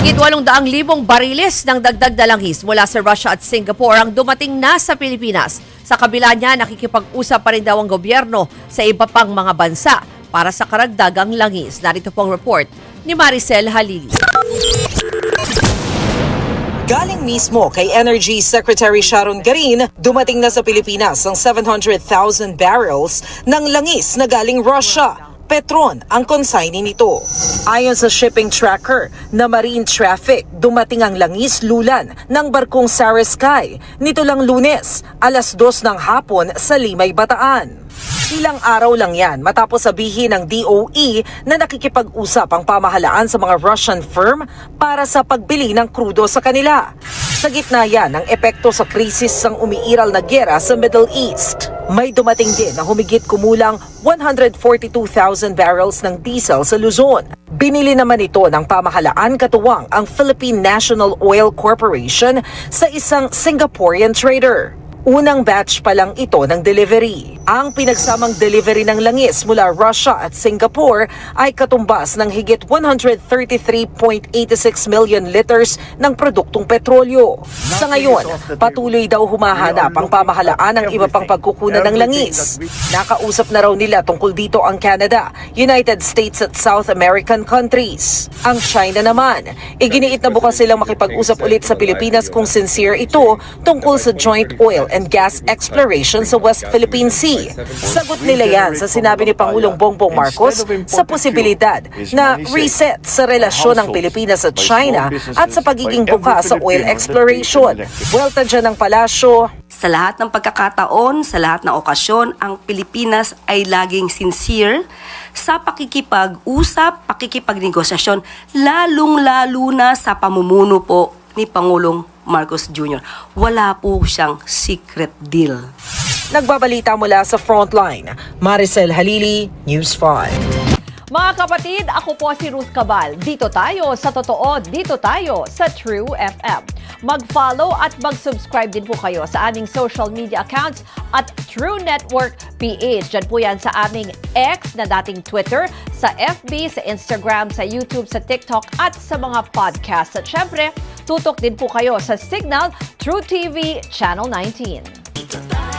Higit 800,000 bariles ng dagdag na langis mula sa Russia at Singapore ang dumating na sa Pilipinas. Sa kabila niya, nakikipag-usap pa rin daw ang gobyerno sa iba pang mga bansa para sa karagdagang langis. Narito pong report ni Maricel Halili. Galing mismo kay Energy Secretary Sharon Garin, dumating na sa Pilipinas ang 700,000 barrels ng langis na galing Russia. Petron ang consignee nito. Ayon sa shipping tracker na marine traffic, dumating ang langis lulan ng barkong Sarah Sky nito lang Lunes, alas 2 ng hapon sa Limay, Bataan. Ilang araw lang yan matapos sabihin ng DOE na nakikipag-usap ang pamahalaan sa mga Russian firm para sa pagbili ng krudo sa kanila. Sa gitna yan ng epekto sa krisis ng umiiral na giyera sa Middle East. May dumating din na humigit kumulang 142,000 barrels ng diesel sa Luzon. Binili naman ito ng pamahalaan katuwang ang Philippine National Oil Corporation sa isang Singaporean trader. Unang batch pa lang ito ng delivery. Ang pinagsamang delivery ng langis mula Russia at Singapore ay katumbas ng higit 133.86 million liters ng produktong petrolyo. Sa ngayon, patuloy daw humahanap ang pamahalaan ng iba pang pagkukunan ng langis. Nakausap na raw nila tungkol dito ang Canada, United States at South American countries. Ang China naman, iginiit na bukas silang makipag-usap ulit sa Pilipinas kung sincere ito tungkol sa joint oil and gas exploration sa West Philippine Sea. Sagot nila yan sa sinabi ni Pangulong Bongbong Marcos sa posibilidad na reset sa relasyon ng Pilipinas at China at sa pagiging bukas sa oil exploration. Welta dyan ng palasyo. Sa lahat ng pagkakataon, sa lahat ng okasyon, ang Pilipinas ay laging sincere sa pakikipag-usap, pakikipagnegosasyon, lalong-lalo na sa pamumuno po ni Pangulong Marcos Jr. Wala po siyang secret deal. Nagbabalita mula sa Frontline, Maricel Halili, News 5. Mga kapatid, ako po si Ruth Cabal. Dito tayo sa totoo, dito tayo sa True FM. Mag-follow at mag-subscribe din po kayo sa aming social media accounts at True Network PH. Diyan po yan sa aming X na dating Twitter, sa FB, sa Instagram, sa YouTube, sa TikTok at sa mga podcast. At syempre, tutok din po kayo sa Signal True TV Channel 19.